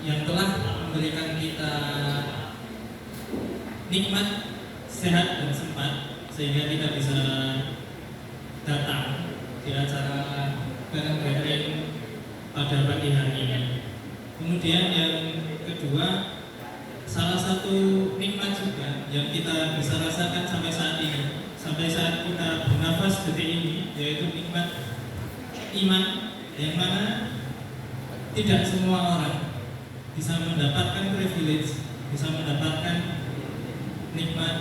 yang telah memberikan kita nikmat sehat dan sempat sehingga kita bisa datang di acara bareng-bareng pada pagi hari ini. Kemudian yang kedua, salah satu nikmat juga yang kita bisa rasakan sampai saat ini, sampai saat kita bernafas detik ini, yaitu nikmat iman, yang mana tidak semua orang bisa mendapatkan privilege, bisa mendapatkan nikmat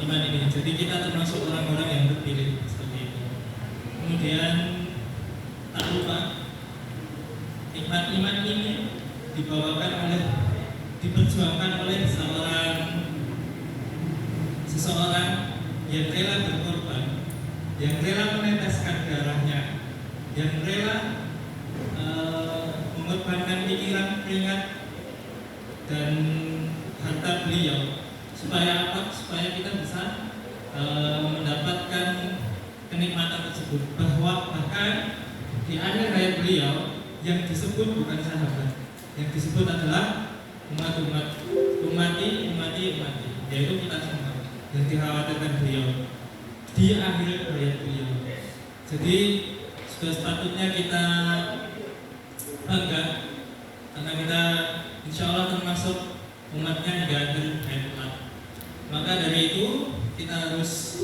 iman ini. Jadi kita termasuk orang-orang yang terpilih seperti itu. Kemudian tak lupa nikmat iman ini diperjuangkan oleh seseorang yang rela berkorban, yang rela meneteskan darahnya, yang rela mengorbankan pikiran, keringat, dan harta beliau supaya apa? Supaya kita bisa mendapatkan kenikmatan tersebut. Bahkan di akhir hayat beliau yang disebut bukan sahabat, yang disebut adalah umati, yaitu kita semua yang dikhawatirkan beliau di akhir hayat beliau. Jadi sudah sepatutnya kita bangga karena kita insya Allah termasuk umatnya hingga akhir hayat kelak. Maka dari itu kita harus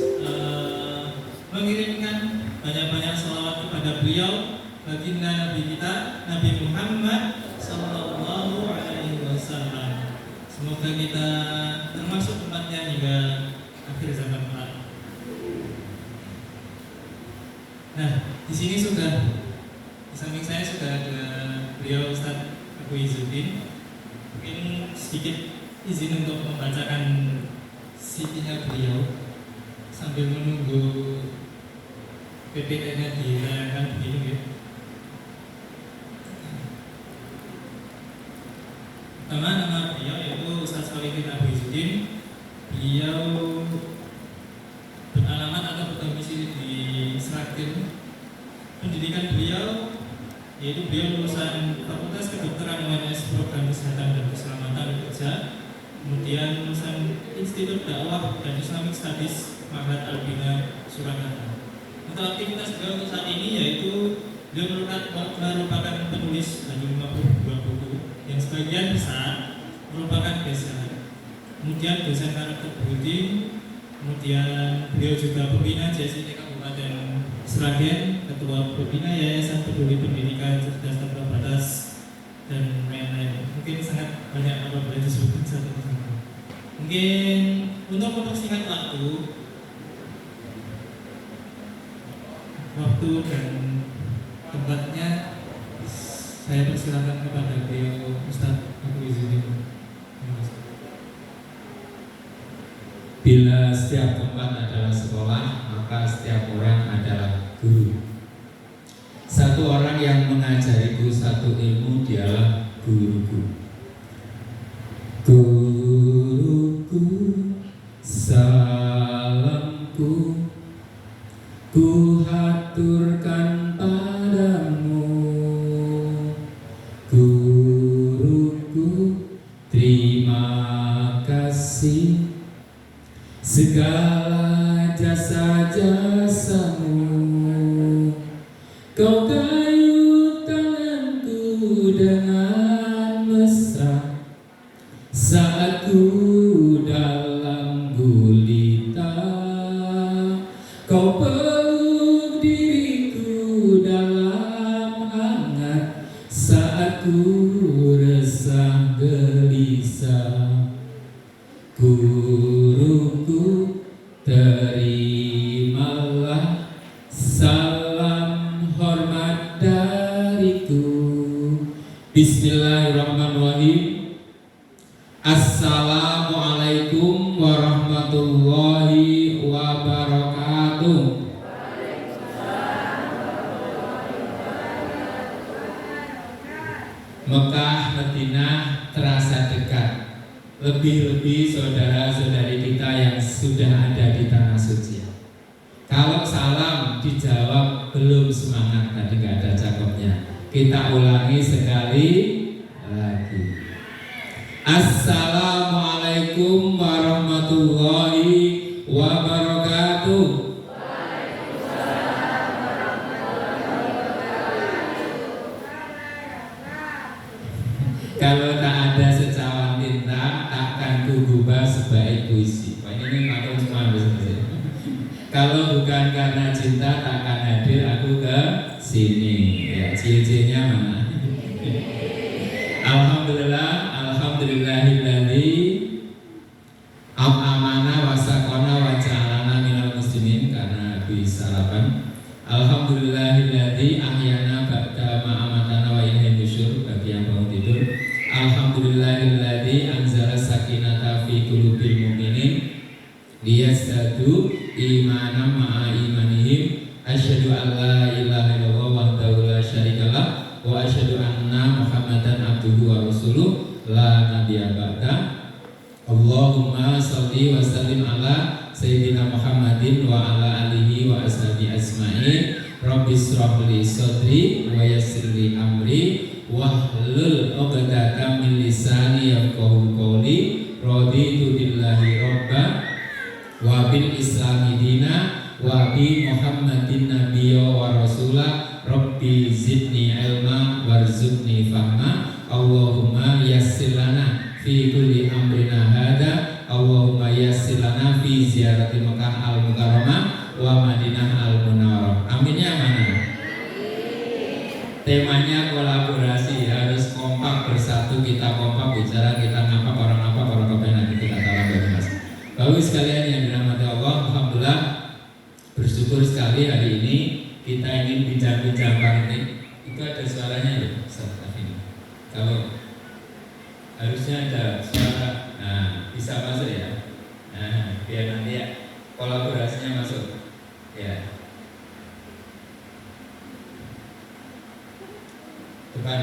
mengirimkan banyak-banyak sholawat kepada beliau, baginda Nabi kita, Nabi Muhammad Sallallahu Alaihi Wasallam. Semoga kita termasuk umatnya hingga akhir zaman kelak. Nah, di sini sudah di samping saya sudah ada beliau Ustaz Abu Izzuddin. Mungkin sedikit izin untuk membacakan CV-nya beliau sambil menunggu PPT-nya dilayangkan begini ya. Pertama, nama beliau yaitu Ustaz Solihin Abu Izzuddin. Beliau beralamat atau berdomisili di Sragen. Pendidikan beliau yaitu beliau lulusan Fakultas Kedokteran UNS Program Kesehatan dan Keselamatan Kerja, kemudian lulusan Institut Dakwah dan Islamic Studies Ma'had Al-Bina Surakarta. Untuk aktivitas beliau untuk saat ini yaitu beliau merupakan penulis 52 buku yang sebagian besar merupakan bestseller. Kemudian dosen karakter budi, kemudian beliau juga pembina JSIT Kabupaten Sragen, ketua pembina Yayasan Peduli Pendidikan Cerdas Tanpa Batas, dan lain-lain. Mungkin sangat banyak apa boleh disebutkan satu persatu. Mungkin untuk mempersingkat waktu dan tempatnya, saya persilakan kepada beliau Ustaz Abu Izzuddin. Bila setiap tempat adalah sekolah, maka setiap orang adalah guru. Satu orang yang mengajariku satu ilmu dialah guruku. Guruku, salamku ku haturkan padamu. Guruku, terima kasih segala jasa-jasamu. Kau kayu tanganku dengan mesra saat ku dalam gulita. Kau peluk diriku dalam hangat saat ku resah gelisah. Guruku, terimalah salam hormat dariku. Bismillahirrahmanirrahim. Assalamualaikum warahmatullahi wabarakatuh. Mekah, Madinah terasa dekat. Lebih-lebih saudara-saudari kita yang sudah ada di tanah suci. Kalau salam dijawab belum semangat, tadi nggak ada cakepnya. Kita ulangi sekali lagi. Assalamualaikum warahmatullahi wabarakatuh. Kalau tak ada secawan tinta, takkan kugubah sebaik puisi. Pak ini maklum semua bisa. Kalau bukan karena cinta, takkan hadir aku ke sini. Ya, cie-cienya mana? Alhamdulillah, alhamdulillahilladzi amana wasaqona wa ja'alana minal muslimin, karena habis sarapan. Alhamdulillahilladzi ahyana ba'da ma amatana wa ilaihi nusyur, bagi yang bangun tidur. Alhamdulillahilladzi anzala sakinata fi qulubil mu'minin liyazdadu imanan ma'a imanihim. Asyhadu an la ilaha illallah wahdahu la syarikalah wa asyhadu anna Muhammadan abduhu wa rasuluh la nabiyya ba'da. Allahumma shalli wa sallim ala sayyidina Muhammadin wa ala alihi wa ashabi asma'in. Rabbi shrah li sadri wa yassir li amri wahlul 'uqdatam min lisani yafqahu qawli. Raditu billahi rabba wa bil islami dina wa bi Muhammadin nabiyya wa rasula. Rabbi zidni ilma warzuqni fahma. Allahumma yassir lana fi kulli amrina hada. Allahumma yassir lana fi ziyarati Makkah al-Mukarramah wa Madinah al-Munawwarah. Aminnya mana? Temanya kolaborasi, harus kompak bersatu. Kita kompak bicara, kita ngapa orang kebenar kita tahu mas. Bapak sekalian yang dirahmati Allah, alhamdulillah bersyukur sekali hari ini kita ingin bincang-bincang ini. Itu ada suaranya ya, saat ini. Kalau harusnya ada suara, nah bisa masuk ya. Nah biar nanti ya kolaborasinya masuk. Ya. Depan.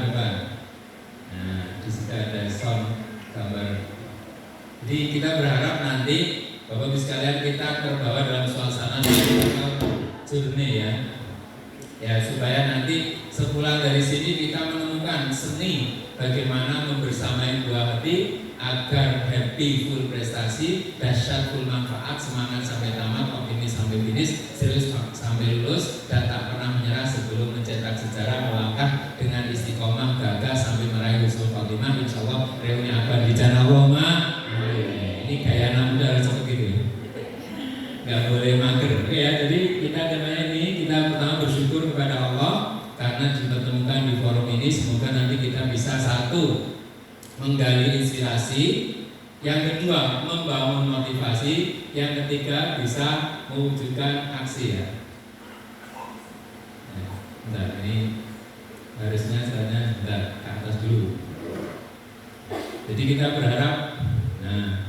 Nah di situ ada sound gambar. Jadi kita berharap nanti Bapak Ibu sekalian kita terbawa dalam suasana journey ya, supaya nanti sepulang dari sini kita menemukan seni bagaimana membersamai buah hati agar happy full prestasi, dahsyat full manfaat, semangat sampai tamat, optimis sampai finish, serius sampai lulus, dan tak pernah menyerah sebelum mencetak sejarah, melangkah dengan istiqomah gagah sampai meraih husnul khotimah. Insyaallah reuni abadi jannah Allahumma. Ini gaya anak muda harus seperti itu, nggak boleh mager. Oke ya, jadi kita temanya ini kita pertama bersyukur kepada Allah karena dipertemukan di forum ini. Semoga nanti kita bisa satu menggali inspirasi, yang kedua membangun motivasi, yang ketiga bisa mewujudkan aksi ya. Bentar, ini harusnya caranya ke atas dulu. Jadi kita berharap, nah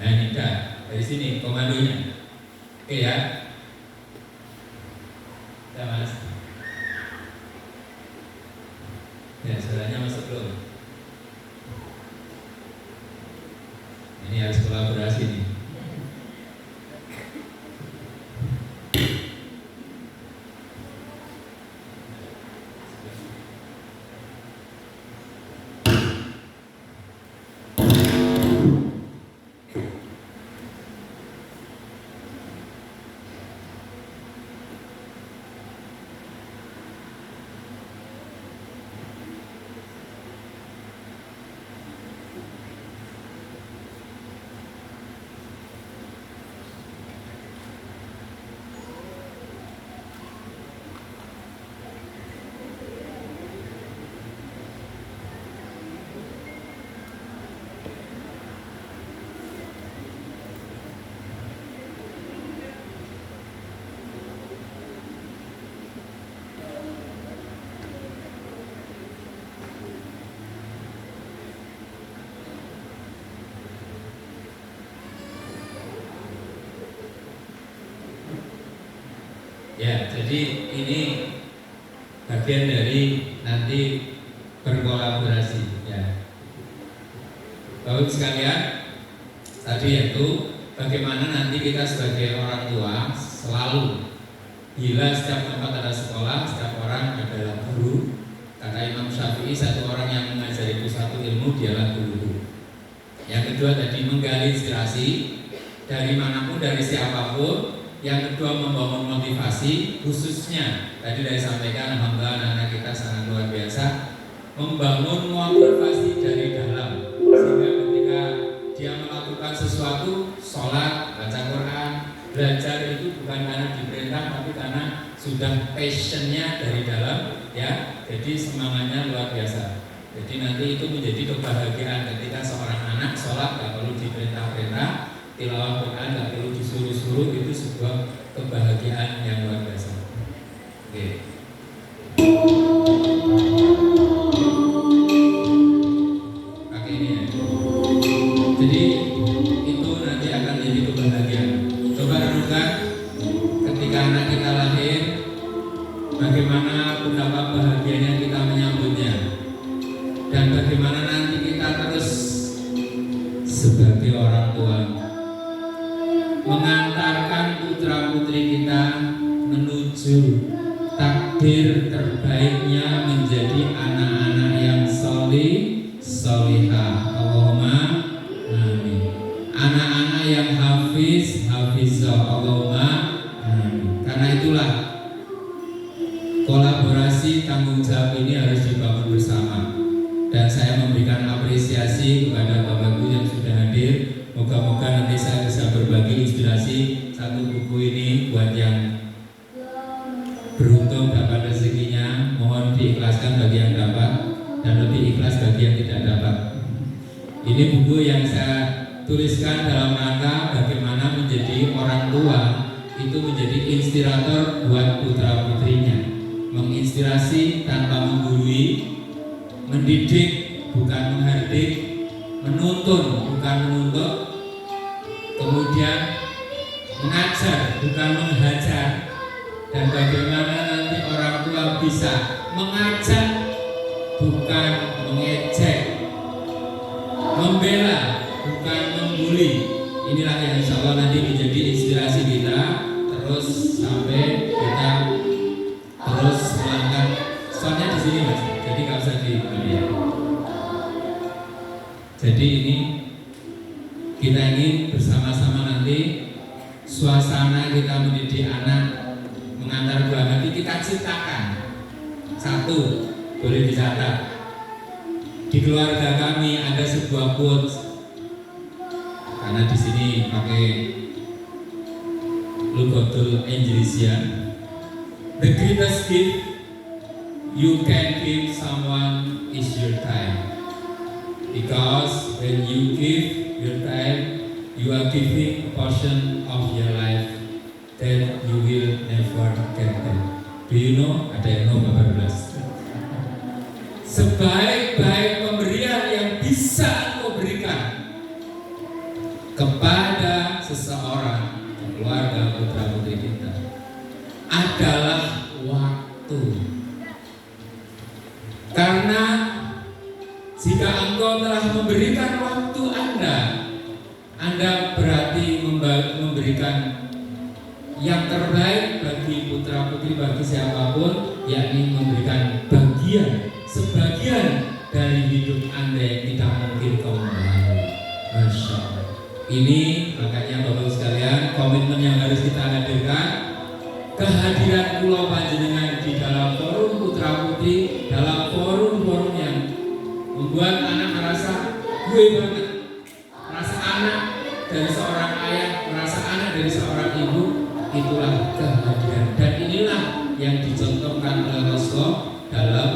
ini dari sini komandonya, oke ya, mas. Ya suaranya masuk belum? Ini harus kolaborasi nih. Ya, jadi ini bagian dari nanti berkolaborasi ya. Bapak sekalian, tadi itu bagaimana nanti kita sebagai orang tua selalu, bila setiap tempat ada sekolah, setiap orang adalah guru. Kata Imam Syafi'i, satu orang yang mengajari itu satu ilmu, dialah guru. Yang kedua tadi menggali inspirasi dari manapun, dari siapapun. Yang kedua membangun motivasi, khususnya tadi dari sampaikan alhamdulillah anak-anak kita sangat luar biasa, membangun motivasi dari dalam, sehingga ketika dia melakukan sesuatu, sholat, baca Quran, belajar itu bukan karena diperintah tapi karena sudah passionnya dari dalam, ya. Jadi semangatnya luar biasa. Jadi nanti itu menjadi kebahagiaan ketika seorang anak sholat gak perlu diperintah-perintah, tilawah Quran gak perlu disuruh-suruh, itu sebuah kebahagiaan yang luar biasa. Oke. Pakai ini ya. Jadi itu nanti akan jadi kebahagiaan. Coba renungkan ketika anak kita lahir, bagaimana betapa bahagianya kita menyambutnya, dan bagaimana nanti kita terus sebagai orang tua mengantarkan putra putri kita menuju takdir terbaiknya menjadi anak-anak yang solih solihah. Allahumma amin. Anak-anak yang hafiz hafizah. Allahumma amin. Karena itulah kolaborasi tanggung jawab ini harus dibangun bersama. Dan saya memberikan apresiasi kepada Bapak Ibu yang sudah hadir. Moga-moga nanti saya bisa berbagi inspirasi satu buku ini buat yang beruntung dapat rezekinya. Mohon diikhlaskan bagi yang dapat dan lebih ikhlas bagi yang tidak dapat. Ini buku yang saya tuliskan dalam rangka bagaimana menjadi orang tua itu menjadi inspirator buat putra putrinya, menginspirasi tanpa menggurui, mendidik bukan menghardik, menuntun bukan menuntut, kemudian mengajar bukan menghajar, dan bagaimana nanti orang tua bisa mengajak bukan mengejek, membela bukan membuli. Inilah yang insya Allah nanti menjadi inspirasi kita terus sampai kita terus melangkah. Soalnya di sini mas, jadi nggak usah dilihat. Jadi ini kita ingin bersama-sama nanti suasana kita mendidik anak, mengantar buah hati kita ciptakan. Satu, boleh dicatat. Di keluarga kami ada sebuah quote, karena di sini pakai Lugatul Inggrisnya. The greatest gift you can give someone is your time. Because when you give your time, you are giving a portion of your life that you will never get back. Do you know? Ada yang know Bapak Blas? Sebaik-baik pemberian yang bisa kau berikan kepada seseorang, keluarga putra putri kita, adalah waktu. Karena jika engkau telah memberikan waktu Anda berarti memberikan yang terbaik bagi putra putri, bagi siapapun, yakni memberikan sebagian dari hidup Anda yang tidak mungkin kau mengalami. Masya Allah. Ini makanya Bapak sekalian, komitmen yang harus kita hadirkan, kehadiran Pulau Panjenengan di dalam forum putra putri, dalam forum-forum yang membuat anak merasa gue banget, merasa anak dari seorang ayah, merasa anak dari seorang ibu. Itulah kehadiran, dan inilah yang dicontohkan oleh Rasulullah dalam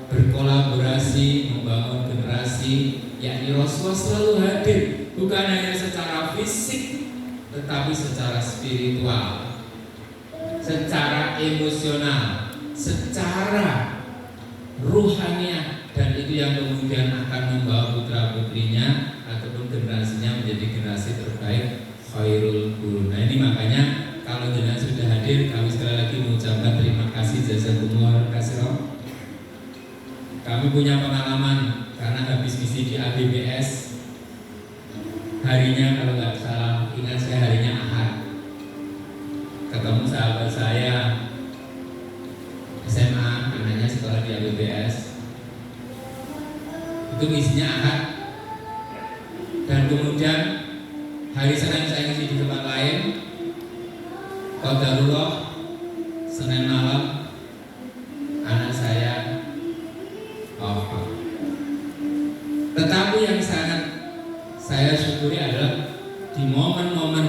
berkolaborasi membangun generasi, yakni Rasulullah selalu hadir bukan hanya secara fisik tetapi secara spiritual, secara emosional, secara ruhaniah, dan itu yang kemudian akan membawa putra putrinya ataupun generasinya menjadi generasi terbaik, khairul qurun. Nah ini makanya kalau jenengan sudah hadir, kami sekali lagi mengucapkan terima kasih jazakumullah khairan. Kami punya pengalaman karena habis misi di ABBS, harinya kalau nggak salah ingat saya harinya Ahad, ketemu sahabat saya SMA, anaknya sekolah di ABBS, itu misinya Ahad. kemudian hari Senin saya ngisi di tempat lain. Qadarullah, Senin malam anak saya wafat. Tetapi yang sangat saya syukuri adalah di momen-momen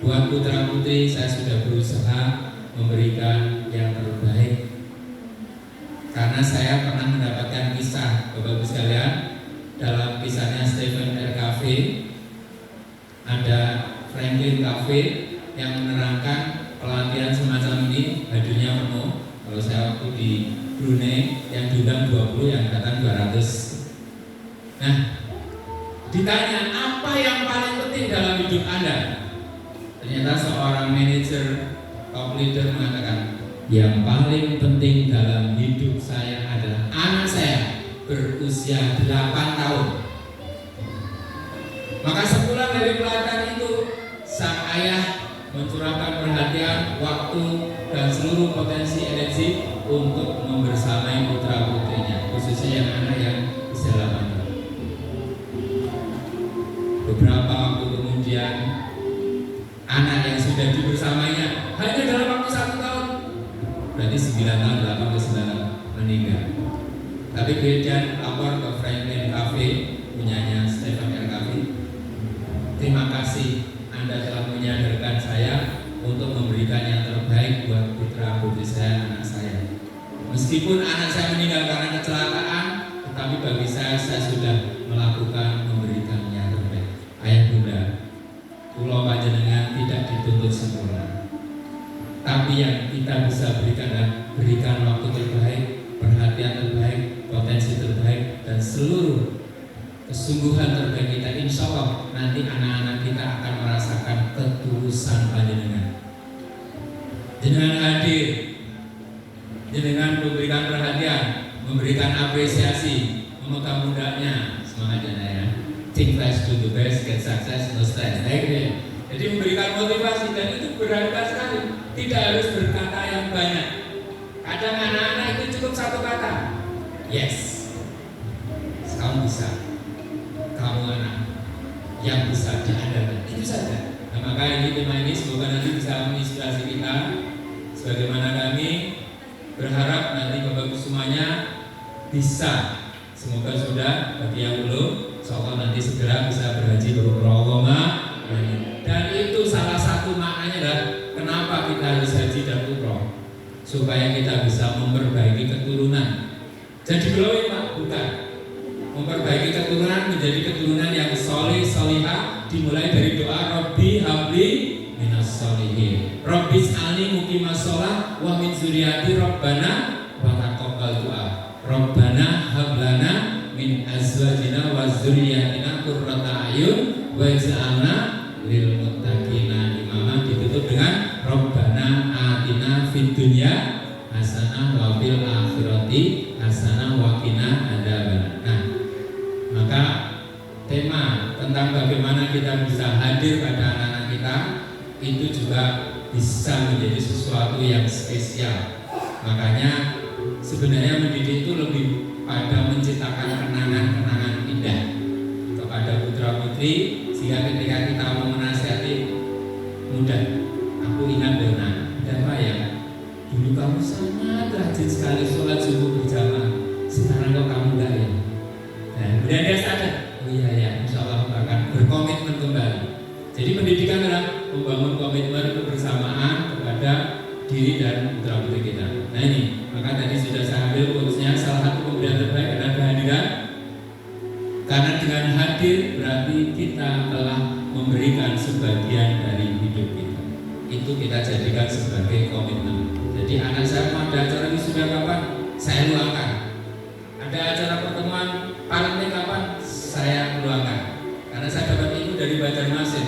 buat putra putri saya sudah berusaha memberikan yang terbaik. Karena saya pernah mendapatkan kisah Bapak Ibu sekalian, dalam kisahnya Stephen R. Covey ada Franklin Covey yang menerangkan pelatihan semacam ini hadirnya penuh. Kalau saya waktu di Brunei yang diundang 20, yang datang 200. Nah, ditanya apa yang paling penting dalam hidup Anda? Ternyata seorang manajer top leader mengatakan, yang paling penting dalam hidup saya adalah anak saya berusia 8 tahun. Maka sepulang dari pelatihan itu, sang ayah mencurahkan perhatian, waktu, dan seluruh potensi energi untuk membersamai putra putrinya, khususnya yang anak yang usia 8 tahun. Beberapa waktu kemudian, anak yang sudah dibersamainya hanya dalam waktu 1 tahun, berarti 9 tahun, 8 ke 9 tahun meninggal. Tapi kemudian lapor ke Franklin Covey, punyanya Stephen R. Covey, terima kasih Anda telah menyadarkan saya untuk memberikan yang terbaik buat putra putri saya, anak saya. Meskipun anak saya meninggal karena kecelakaan, tetapi bagi saya sudah melakukan memberikan yang terbaik. Ayah bunda, pulau panjenengan tidak dituntut sempurna, tapi yang kita bisa berikan adalah berikan waktu terbaik, perhatian terbaik, potensi terbaik, dan seluruh kesungguhan terbaik kita. Insya Allah nanti anak-anak kita akan merasakan ketulusan panjenengan. Jenengan hadir, jenengan memberikan perhatian, memberikan apresiasi, memegang pundaknya, semangat ya. Think fast, do the best, get success, no stress. Jadi memberikan motivasi, dan itu berharga sekali. Tidak harus berkata yang banyak. Kadang anak-anak itu cukup satu kata, yes, kamu bisa, kamu anak yang bisa diandalkan, itu saja. Nah, maka ini tema ini semoga nanti bisa menginspirasi kita. Sebagaimana kami berharap nanti Bapak Ibu semuanya bisa, semoga sudah, bagi yang belum, insya Allah nanti segera bisa berhaji berumrah. Dan itu salah satu maknanya adalah kenapa kita harus haji dan umroh, supaya kita bisa memperbaiki keturunan. Jadi glowing Pak, bukan. Memperbaiki keturunan menjadi keturunan yang soleh, solihah, dimulai dari doa Robbi habli minas solihin, Robbi s'alni muqimas sholah wa min zuriyati Rabbana wa taqabbal du'a, Rabbana hablana min azwajina wa zuriyatina qurrata a'yun wa ij'alna lil muttaqina imama. Ditutup dengan Rabbana atina fid dunya hasanah wa fil akhirati hasanah wa qina adzabannar. Nah, maka tema tentang bagaimana kita bisa hadir pada anak-anak kita itu juga bisa menjadi sesuatu yang spesial. Makanya sebenarnya mendidik itu lebih pada menciptakan kenangan-kenangan indah kepada putra putri, sehingga ketika kita mau menasihati mudah, aku ingat benar, dan Pak ya, dulu kamu sangat rajin sekali sholat subuh berjamaah, sekarang kok kamu enggak ya? Nah, kemudian dia sadar, oh iya ya, insya Allah akan berkomitmen kembali. Jadi pendidikan adalah membangun komitmen kebersamaan kepada diri dan putra putri kita. Nah ini, maka tadi sudah saya ambil quotesnya, salah satu pemberian terbaik adalah kehadiran. Karena dengan hadir berarti kita telah memberikan sebagian dari hidup kita. Itu kita jadikan sebagai komitmen. Jadi anak saya mau ada acara wisuda kapan? Saya luangkan. Ada acara pertemuan parenting kapan? Saya luangkan. Karena saya dapat itu dari Banjarmasin.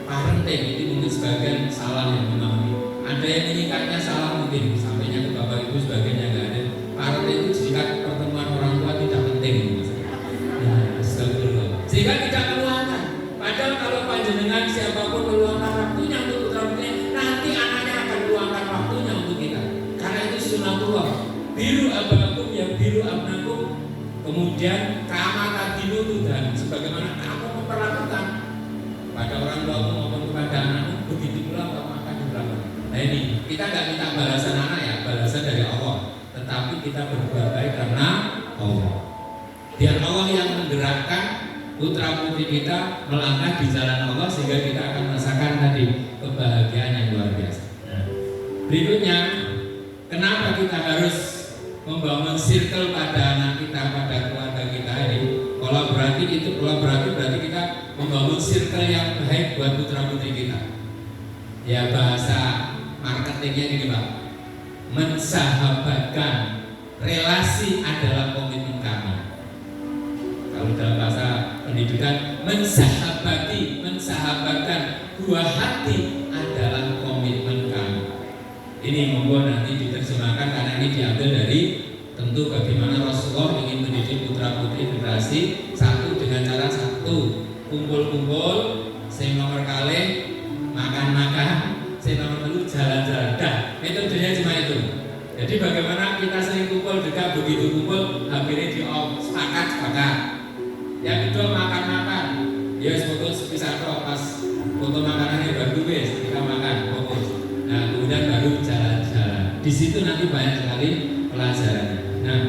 Parenting itu mungkin sebagian salah yang memahami. Ada yang menyingkatnya salah mungkin, sampainya ke Bapak Ibu sebagiannya nggak ada. Parenting itu jika pertemuan orang tua tidak penting, sehingga tidak meluangkan. Padahal kalau panjenengan siapapun meluangkan waktunya untuk putra putrinya, nanti anaknya akan meluangkan waktunya untuk kita. Karena itu sunatullah. Biru abakum yang biru abnakum, Kemudian kama tadinu dan sebagaimana kamu memperlakukan pada orang tuamu maupun kepada anakmu, begitu pula kamu akan diperlakukan. Nah ini kita nggak minta balasan anak ya, balasan dari Allah, tetapi kita berbuat baik karena Allah. Biar Allah yang menggerakkan putra putri kita melangkah di jalan Allah sehingga kita akan merasakan tadi kebahagiaan yang luar biasa. Nah, berikutnya, kenapa kita harus membangun circle pada anak kita, pada keluarga kita ini? Kolaborasi berarti kita membangun circle yang baik buat putra putri kita. Ya bahasa marketingnya gini Pak, mensahabatkan relasi adalah komitmen kami. Kalau dalam bahasa pendidikan, mensahabatkan buah hati adalah komitmen kami. Ini monggo nanti diterjemahkan karena ini diambil dari tentu bagaimana Rasulullah ingin mendidik putra putri generasi satu dengan cara satu, kumpul-kumpul, sing nomor kali makan-makan, sing nomor telu jalan-jalan. Dah, metodenya cuma itu. Jadi bagaimana kita sering kumpul dekat, begitu kumpul akhirnya sepakat. Yang kedua makan-makan. Ya foto sepisah pas foto makanannya baru wes kita makan fokus. Nah kemudian baru jalan-jalan. Di situ nanti banyak sekali pelajarannya. Nah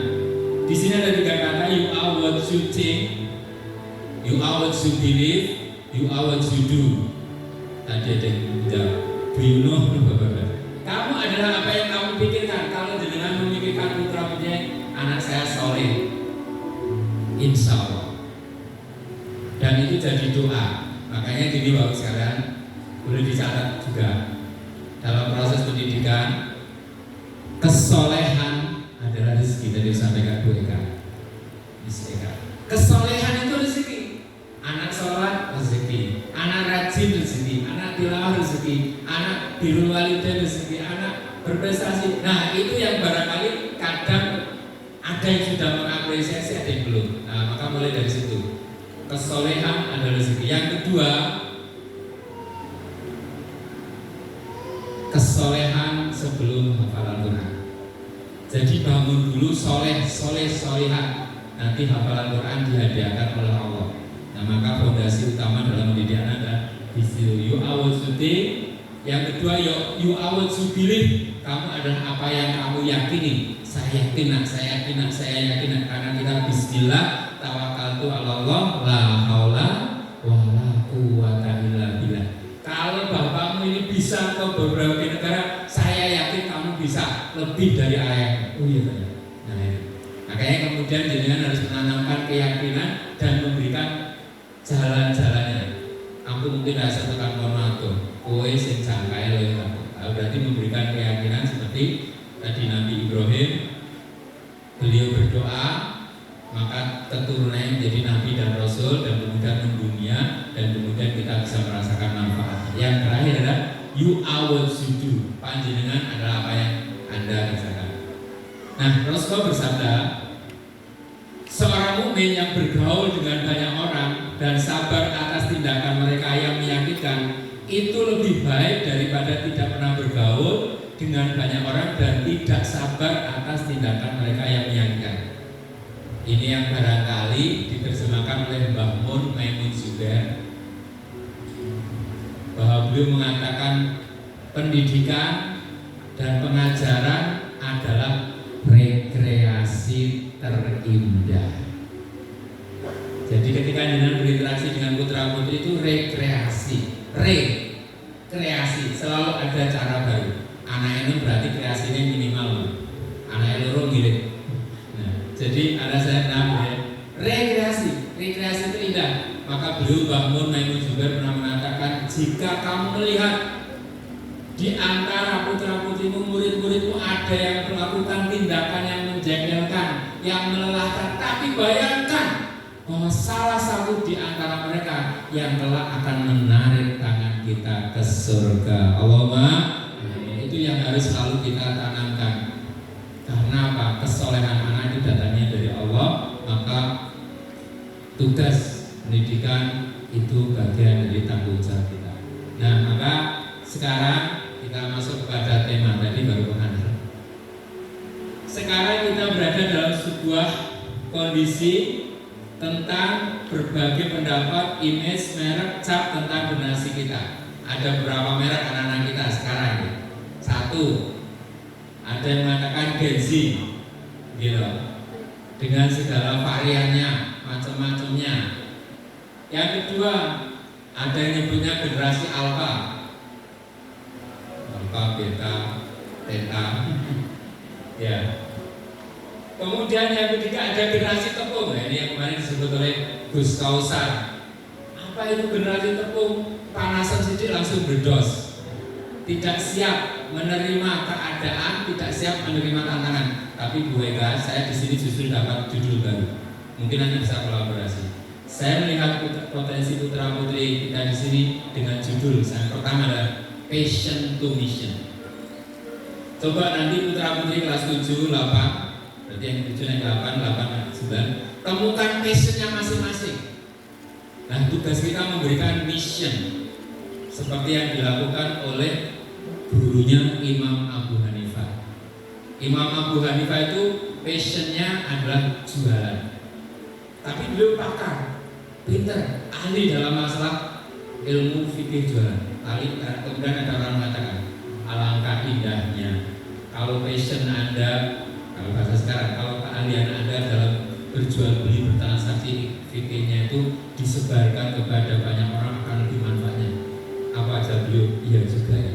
di sini ada 3 kata, you are what you think, you are what you believe, you are what you do. Tadi ada yang jawab, do you know? Kamu adalah apa yang kamu pikirkan. Kalau dengan memikirkan putra putri anak saya soleh, insya Allah. Dan itu jadi doa. Makanya gini Bapak sekalian, boleh dicatat juga dalam proses pendidikan, kesolehan adalah rezeki. Tadi disampaikan Bu Eka. Kesolehan itu rezeki. Anak sholat rezeki, anak rajin rezeki, anak tilawah rezeki, anak birrul walidain rezeki, anak berprestasi. Nah itu yang barangkali kadang ada yang sudah mengapresiasi, ada yang belum. Nah maka mulai dari situ. Kesolehan adalah rezeki. Yang kedua, kesolehan sebelum hafalan Quran. Jadi bangun dulu solehan. Nanti hafalan Quran dihadiahkan oleh Allah. Nah maka fondasi utama dalam mendidik anak adalah you are what you think. Yang kedua, you are what you believe. Kamu adalah apa yang kamu yakini. Saya yakin. Karena kita bismillah, tawakkaltu ala Allah, la haula wala quwwata illa billah. Kalau bapakmu ini bisa ke beberapa negara, saya yakin kamu bisa lebih dari ayah. Oh iya Pak. Nah, makanya kemudian jenengan harus menanamkan keyakinan dan memberikan jalan-jalannya. Aku mungkin rasa tukang kono kowe sing jangkae lho ya. Berarti memberikan keyakinan seperti tadi Nabi Ibrahim, beliau berdoa maka keturunannya menjadi nabi dan rasul dan kemudian mendunia dan kemudian kita bisa merasakan manfaat. Yang terakhir adalah you are what you do. Panjenengan adalah apa yang Anda rasakan. Nah, Rasulullah bersabda, seorang mukmin yang bergaul dengan banyak orang dan sabar atas tindakan mereka yang menyakitkan itu lebih baik daripada tidak pernah bergaul dengan banyak orang dan tidak sabar atas tindakan mereka yang menyakitkan. Ini yang barangkali diterjemahkan oleh Mbah Mun Maimun Zubair, bahwa beliau mengatakan pendidikan dan pengajaran adalah rekreasi terindah. Jadi ketika jenengan berinteraksi dengan putra putri itu rekreasi, selalu ada cara baru. Anak ini berarti kreasinya minimal, anak loro gilik. Jadi ada saya namanya rekreasi itu indah. Maka beliau Mbah Mun Maimun Zubair pernah mengatakan, jika kamu melihat di antara putra putrimu, murid-muridmu ada yang melakukan tindakan yang menjengkelkan, yang melelahkan, tapi bayangkan bahwa salah satu di antara mereka yang kelak akan menarik tangan kita ke surga. Allahumma, itu yang harus selalu kita tanamkan. Karena apa? Kesolehan anak itu datangnya dari Allah, maka tugas pendidikan itu bagian dari tanggung jawab kita. Nah, maka sekarang kita masuk kepada tema tadi baru pengantar. Sekarang kita berada dalam sebuah kondisi, tentang berbagai pendapat, image, merek, cap tentang generasi kita. Ada berapa merek anak-anak kita sekarang? Satu, ada yang mengatakan Gen Z, gitu, dengan segala variannya, macam-macamnya. Yang kedua, ada yang nyebutnya generasi alpha, beta, theta, ya. Kemudian yang ketiga ada generasi tepung. Nah, ini yang kemarin disebut oleh Gus Kausar. Apa itu generasi tepung? Panasan sedikit langsung berdos. Tidak siap menerima keadaan, tidak siap menerima tantangan. Tapi Bu Ega, saya di sini justru dapat judul baru. Mungkin nanti bisa kolaborasi. Saya melihat potensi putra putri kita di sini dengan judul yang pertama adalah Passion to Mission. Coba nanti putra putri kelas 7, 8, berarti yang 7 yang 8, 9, temukan passionnya masing-masing. Nah, tugas kita memberikan mission seperti yang dilakukan oleh gurunya Imam Abu Hanifah. Imam Abu Hanifah itu passionnya adalah jualan, tapi beliau pakar, pintar, ahli dalam masalah ilmu fikih jualan. Kemudian ada orang mengatakan, alangkah indahnya kalau passion Anda, kalau bahasa sekarang, kalau keahlian Anda dalam berjual beli bertransaksi fikihnya itu disebarkan kepada banyak orang, akan lebih manfaatnya. Apa aja beliau? Iya juga ya.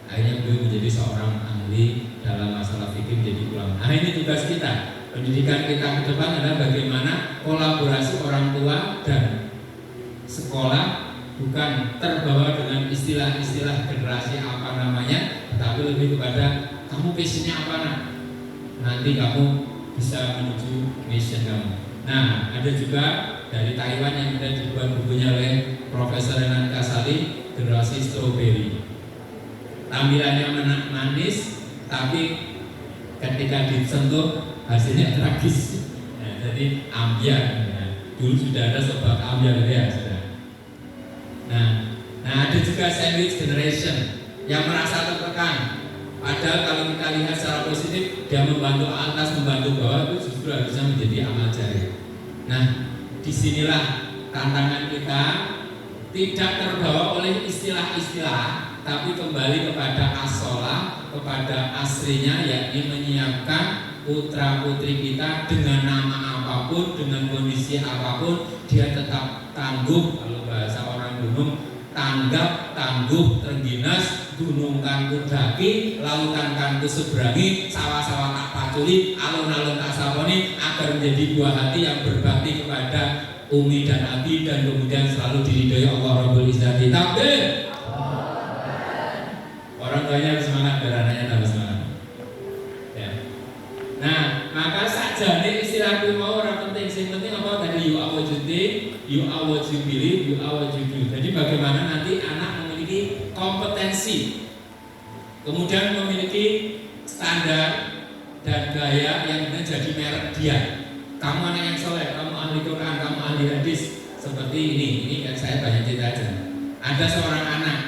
Akhirnya beliau menjadi seorang ahli dalam masalah fikih, menjadi ulama. Nah, ini tugas kita. Pendidikan kita ke depan adalah bagaimana kolaborasi orang tua dan sekolah bukan terbawa dengan istilah-istilah generasi apa namanya, tetapi lebih kepada kamu passionnya apa nak? Nanti kamu bisa menuju mission kamu. Nah, ada juga dari Taiwan yang sudah dibuat bukunya oleh Profesor Renan Kasali, generasi strawberry. Tampilannya manis, tapi ketika disentuh hasilnya tragis. Nah, jadi ambiar. Nah, dulu sudah ada sobat ambiar ya, sudah. Nah, ada juga sandwich generation yang merasa tertekan. Padahal kalau kita lihat secara positif, dia membantu atas, membantu bawah, itu justru harusnya menjadi amal jariah. Nah, disinilah tantangan kita, tidak terbawa oleh istilah-istilah, tapi kembali kepada as-sholah, kepada aslinya, yakni menyiapkan putra putri kita dengan nama apapun, dengan kondisi apapun, dia tetap tangguh. Kalau bahasa orang gunung, tanggap, tangguh, terengginas, gunung kan ku daki, lautan kan ku seberangi, sawah-sawah tak paculi, alun-alun tak saponi, agar menjadi buah hati yang berbakti kepada umi dan abi, dan kemudian selalu diridhoi Allah Rabbul Izzati. Takbir. Orang tuanya harus semangat, biar anaknya tambah semangat. Ya. Nah, maka saja nih istilah itu mau orang penting. Yang penting apa tadi? You are what you think, you are what you believe, you are what you do. Jadi bagaimana nanti anak memiliki kompetensi, kemudian memiliki standar dan gaya yang menjadi merek dia. Kamu anak yang soleh, kamu ahli Quran, kamu ahli hadis. Seperti ini kan saya banyak cerita aja. Ada seorang anak,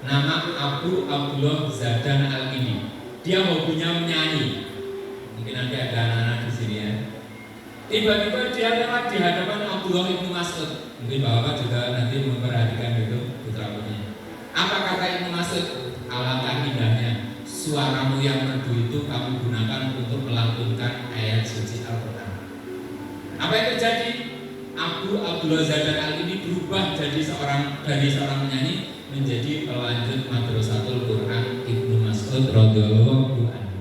nama Abu Abdullah Zadan Al-Qidi. Dia hobinya menyanyi. Mungkin nanti ada anak-anak di sini ya. Tiba-tiba dia lewat di hadapan Abdullah Ibnu Mas'ud. Mungkin Bapak juga nanti memperhatikan itu putra putrinya. Apa kata Ibnu Mas'ud? Alangkah indahnya suaramu yang merdu itu kamu gunakan untuk melantunkan ayat suci Al-Quran. Apa yang terjadi? Abu Abdullah Zadan Al-Qidi berubah dari seorang penyanyi menjadi pelanjut Madrasatul Quran Ibnu Mas'ud radhiyallahu anhu.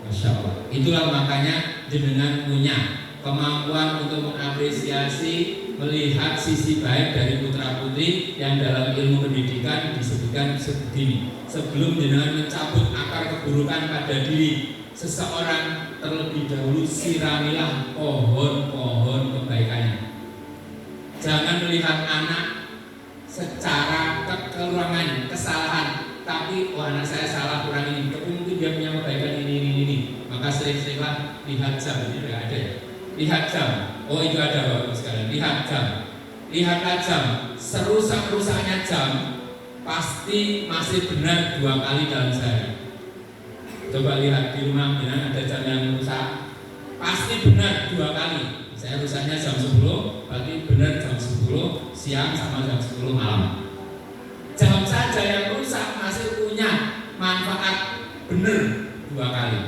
Masya Allah. Itulah makanya jenengan punya kemampuan untuk mengapresiasi, melihat sisi baik dari putra putri yang dalam ilmu pendidikan disebutkan begini. Sebelum jenengan mencabut akar keburukan pada diri seseorang, terlebih dahulu siramilah pohon-pohon kebaikannya. Jangan melihat anak secara kekurangan, kesalahan, tapi anak saya salah kurang ini, tapi mungkin dia punya kebaikan ini. Maka sering-seringlah lihat jam, ini tidak ada ya. Lihat jam, oh itu ada Bapak sekalian. Lihat jam, lihatlah jam. Serusak-rusaknya jam pasti masih benar 2 kali dalam sehari. Coba lihat di rumah, ada jam yang rusak, pasti benar 2 kali. Saya rusaknya jam 10, berarti benar jam 10 siang sama jam 10 malam. Jam saja yang rusak masih punya manfaat benar 2 kali.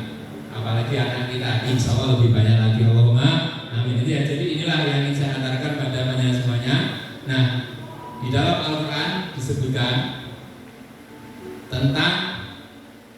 Apalagi anak kita, insya Allah lebih banyak lagi. Allahumma amin. Itu ya. Jadi inilah yang ingin saya antarkan pada panjenengan semuanya. Nah, di dalam Al-Quran disebutkan tentang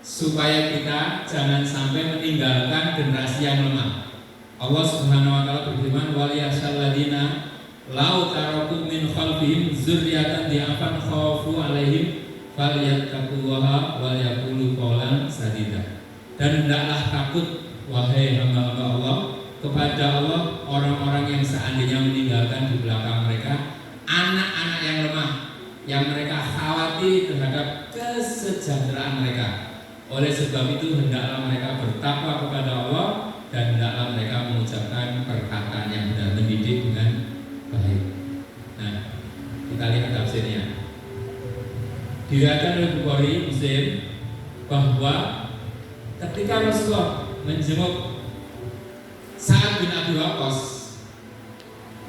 supaya kita jangan sampai meninggalkan generasi yang lemah. Allah Subhanahu wa taala berfirman, "Wal yashalladzina law taraku min khalfihim dzurriyyatan di'afan khafu 'alaihim falyattaqullaha wal yaqulu qawlan sadida." Dan hendaklah takut wahai hamba-hamba Allah kepada Allah orang-orang yang seandainya meninggalkan di belakang mereka anak-anak yang lemah, yang mereka khawatir terhadap kesejahteraan mereka. Oleh sebab itu hendaklah mereka bertakwa kepada Allah dan hendaklah mereka mengucapkan perkataan yang benar, mendidik dengan baik. Nah, kita lihat tafsirnya. Diriwayatkan oleh Bukhari Muslim bahwa ketika Rasulullah menjenguk Sa'ad bin Abi Waqqas,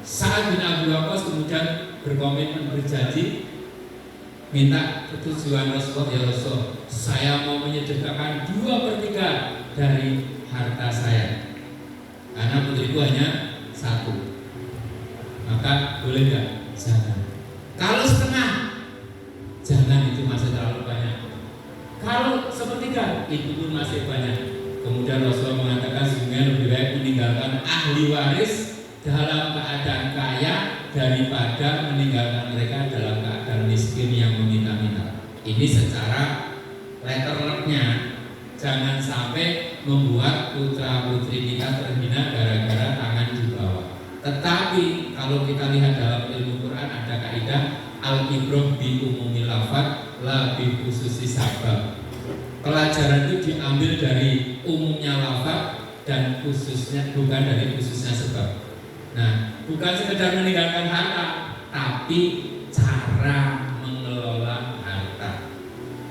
Sa'ad bin Abi Waqqas kemudian berkomitmen, berjanji, minta ketujuan Rasulullah, ya Rasul, saya mau menyedekahkan 2/3 dari harta saya, karena putriku hanya 1. Maka boleh nggak? Jangan. Kalau setengah, jangan, itu masih terlalu banyak. Kalau 1/3, itu pun masih banyak. Kemudian Rasulullah mengatakan sesungguhnya lebih baik meninggalkan ahli waris dalam keadaan kaya daripada meninggalkan mereka dalam keadaan miskin yang meminta-minta. Ini secara letternya. Jangan sampai membuat putra putri kita terhina gara-gara tangan di bawah. Tetapi kalau kita lihat dalam ilmu Quran ada kaidah al-ibrah bi umumil lafaz la bi khususi sabab. Pelajaran itu diambil dari umumnya lafaz dan khususnya, bukan dari khususnya sebab. Nah, bukan sekedar meninggalkan harta, tapi cara mengelola harta.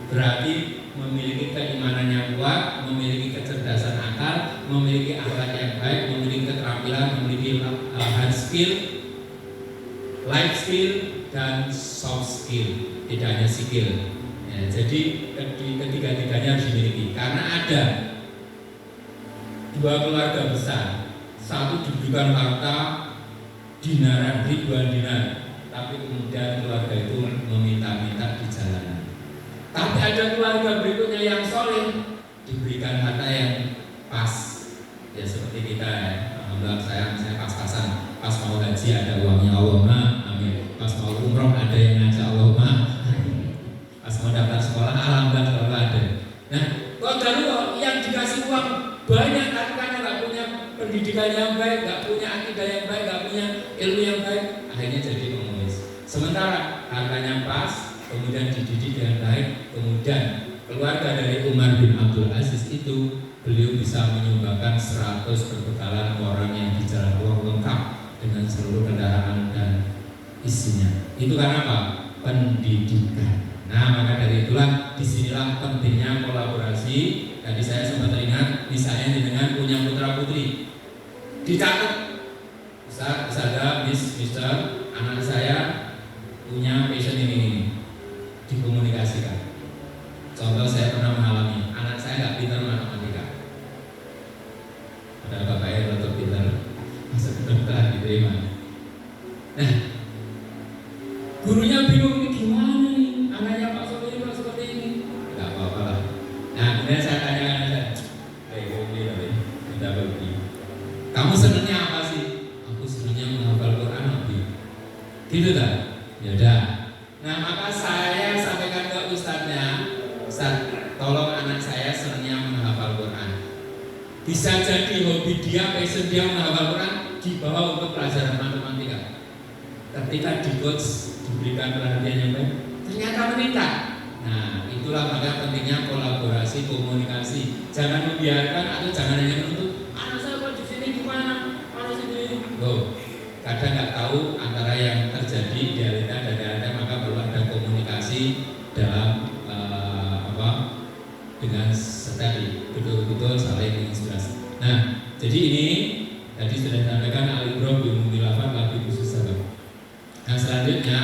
Berarti memiliki keimanan yang kuat, memiliki kecerdasan akal, memiliki akhlak yang baik, memiliki keterampilan, memiliki hard skill, life skill, dan soft skill. Tidak hanya skill. Ya, jadi ketiga-tiganya harus dimiliki. Karena ada 2 keluarga besar, satu diberikan harta dinaran, ribuan dinar, tapi kemudian keluarga itu meminta-minta di jalanan. Tapi ada keluarga berikutnya yang soleh, diberikan harta yang pas. Ya seperti kita ya, alhamdulillah saya pas-pasan. Pas mau haji ada uangnya, Allahumma amin. Pas mau umroh ada yang ngajak, Allahumma. Pas mau daftar sekolah, alhamdulillah selalu ada. Nah, kalau yang dikasih uang banyak, tapi karena nggak punya pendidikan yang baik, nggak punya akidah yang baik, nggak punya ilmu yang baik, akhirnya jadi pengemis. Sementara hartanya pas, kemudian dididik dengan baik, kemudian keluarga dari Umar bin Abdul Aziz itu beliau bisa menyumbangkan 100 perbekalan orang yang di jalan Allah lengkap dengan seluruh kendaraan dan isinya. Itu karena apa? Pendidikan. Nah, maka dari itulah disinilah pentingnya kolaborasi. Tadi saya sempat teringat, misalnya dengan punya putra putri, dicatat, bisa ada Mister, anak saya punya passion ini, dikomunikasikan. Contoh saya pernah mengalami, anak saya nggak pintar matematika, padahal bapaknya tetap pintar, masuk kedokteran diterima. Nah, gurunya bingung, ini gimana nih, anaknya Pak Soli ini seperti ini. Nggak apa-apa lah. Nah, kemudian saya tanyakan kamu senangnya apa sih? Aku senangnya menghafal Quran, Nabi. Gitu tak? Ya udah. Nah, maka saya sampaikan ke ustadznya, Ustadz, tolong anak saya senangnya menghafal Quran. Bisa jadi hobi dia, passion dia menghafal Quran, dibawa untuk pelajaran matematika. Ketika di coach diberikan perhatian yang baik, ternyata meningkat. Nah, itulah maka pentingnya kolaborasi, komunikasi. Jangan membiarkan atau jangan hanya menuntut anak saya kok di sini gimana, anak sini. Loh, kadang nggak tahu antara yang terjadi di realita dan realita, maka perlu ada komunikasi dalam dengan tadi betul-betul saling menginspirasi. Nah, jadi ini disampaikan Al-Ibrahim bin Mutilafat lagi khusus sahabat. Nah selanjutnya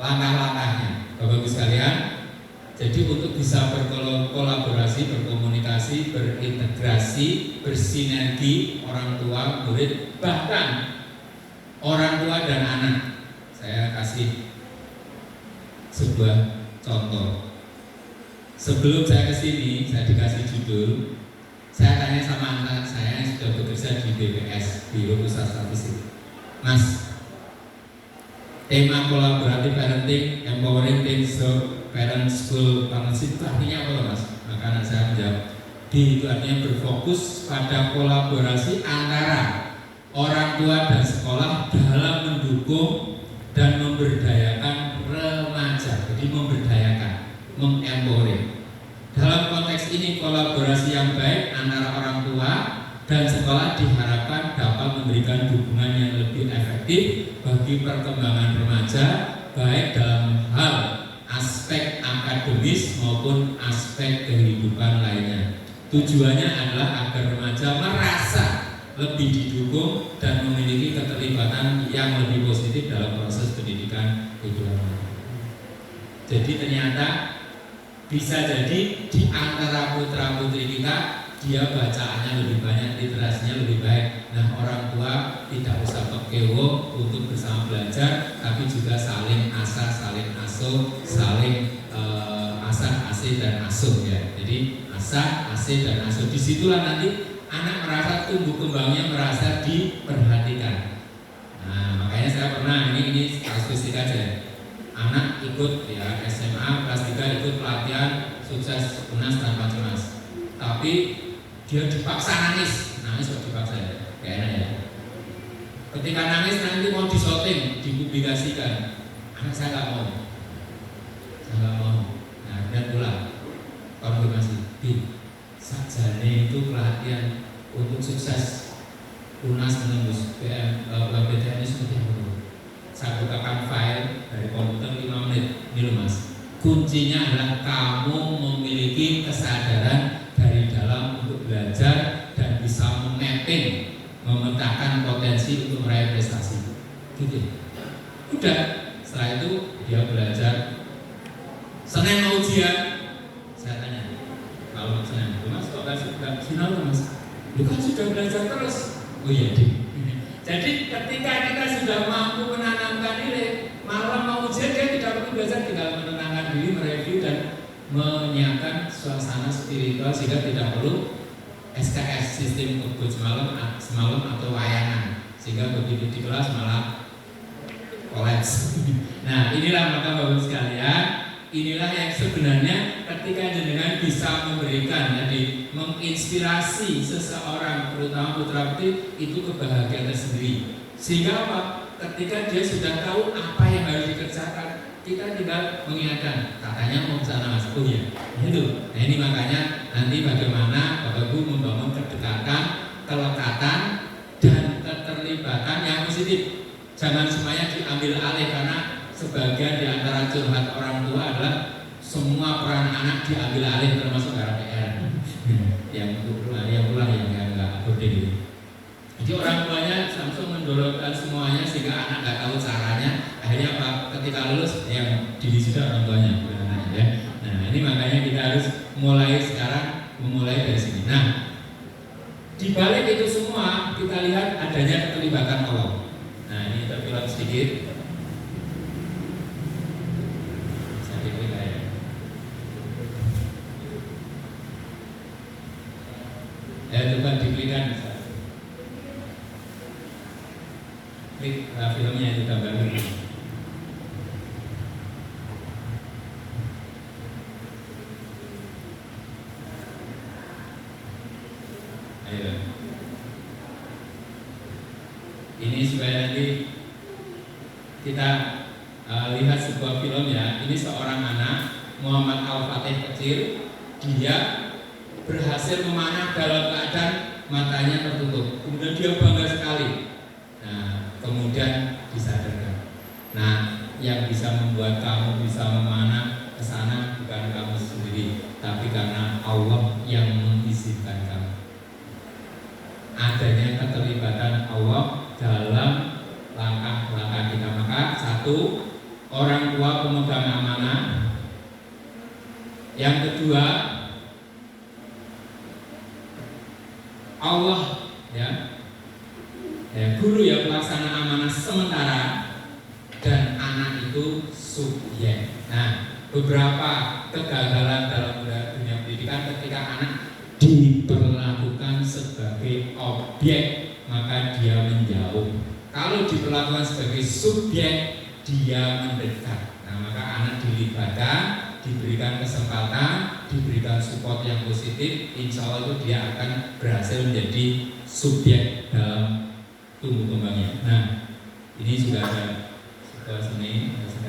langkah-langkahnya Bapak Ibu sekalian. Jadi untuk bisa berkolaborasi, berkomunikasi, berintegrasi, bersinergi orang tua, murid, bahkan orang tua dan anak. Saya kasih sebuah contoh. Sebelum saya kesini, saya dikasih judul. Saya tanya sama anak saya yang sudah bekerja di BPS, Biro Pusat Statistik. Mas, tema kolaboratif parenting, empowering teens, parent school partnership itu artinya apa Mas? Maka anak saya menjawab, itu artinya berfokus pada kolaborasi antara orang tua dan sekolah dalam mendukung dan memberdayakan remaja. Jadi memberdayakan, mengempowering. Dalam konteks ini kolaborasi yang baik antara orang tua dan sekolah diharapkan dapat memberikan dukungan yang lebih efektif bagi perkembangan remaja, baik dalam hal aspek akademis maupun aspek kehidupan lainnya. Tujuannya adalah agar remaja merasa lebih didukung dan memiliki keterlibatan yang lebih positif dalam proses pendidikan kehidupan. Jadi ternyata bisa jadi di antara putra putri kita dia bacaannya lebih banyak, literasinya lebih baik. Nah orang tua tidak usah pekewo untuk bersama belajar, tapi juga saling asah, saling asuh, saling asah, asih dan asuh ya. Jadi asah, asih dan asuh. Disitulah nanti anak merasa tumbuh kembangnya, merasa diperhatikan. Nah makanya saya pernah ini statistik aja. Anak ikut ya SMA kelas 3 ikut pelatihan sukses UNAS tanpa cemas. Tapi dia dipaksa nangis kok dipaksa ya, gak enak ya. Ketika nangis nanti mau disorting, dipublikasikan, anak saya nggak mau. Nah kemudian pulang konfirmasi, sajane itu pelatihan untuk sukses UNAS menembus PTN seperti apa? Saya bukakan file dari komputer 5 menit. Ini loh Mas, kuncinya adalah kamu memiliki kesadaran dari dalam untuk belajar dan bisa memapping, memetakan potensi untuk meraih prestasi. Gitu. Udah, setelah itu dia belajar. Senin mau ujian, saya tanya, kalau Senin, Mas kok sudah final Mas? Lu kan sudah belajar terus. Oh iya Dik. Jadi ketika kita sudah mampu menanamkan nilai, malam mau ujian dia tidak perlu belajar, tinggal menenangkan diri, mereview dan menyiapkan suasana spiritual sehingga tidak perlu SKS sistem kebut semalam atau wayangan, sehingga begitu di kelas malah kolaps. Nah inilah maka Bapak sekalian, inilah yang sebenarnya ketika jenengan bisa memberikan, jadi menginspirasi seseorang, terutama putra putri, itu kebahagiaan tersendiri. Sehingga apa? Ketika dia sudah tahu apa yang harus dikerjakan, kita tinggal mengingatkan, katanya mau ke sana Mas. Oh iya, itu. Nah ini makanya nanti bagaimana Bapak Ibu membangun kedekatan, kelekatan dan keterlibatan yang positif. Jangan semuanya diambil alih, karena sebagian di antara curhat orang tua adalah semua peran anak diambil alih, termasuk RPR yang pulang yang nggak boarding gitu. Jadi orang tuanya langsung mendorongkan semuanya sehingga anak nggak tahu caranya. Akhirnya apa? Ketika lulus yang diwisuda orang tuanya, bukan anaknya ya. Nah ini makanya kita harus mulai sekarang, memulai dari sini. Nah di balik itu semua kita lihat adanya keterlibatan Allah. Nah ini terbilang sedikit. Coba diklikkan, klik filmnya itu gambarnya. Ayo. Ini supaya nanti kita lihat sebuah film ya. Ini seorang anak Muhammad Al-Fatih kecil, dia berhasil memanah dalam keadaan matanya tertutup. Kemudian dia bangga sekali. Nah, kemudian disadarkan. Nah, yang bisa membuat kamu bisa memanah ke sana bukan kamu sendiri, tapi karena Allah yang mengizinkan kamu. Adanya keterlibatan Allah dalam langkah-langkah kita. Maka satu, orang tua pemegang amanah. Yang kedua, Allah guru ya pelaksana amanah sementara, dan anak itu subjek. Nah, beberapa kegagalan dalam dunia pendidikan ketika anak diperlakukan sebagai objek, maka dia menjauh. Kalau diperlakukan sebagai subjek, dia mendekat. Nah, maka anak dilibatkan, diberikan kesempatan, diberikan support yang positif, insya Allah itu dia akan berhasil menjadi subjek dalam tumbuh kembangnya. Nah, ini juga ada sebuah seni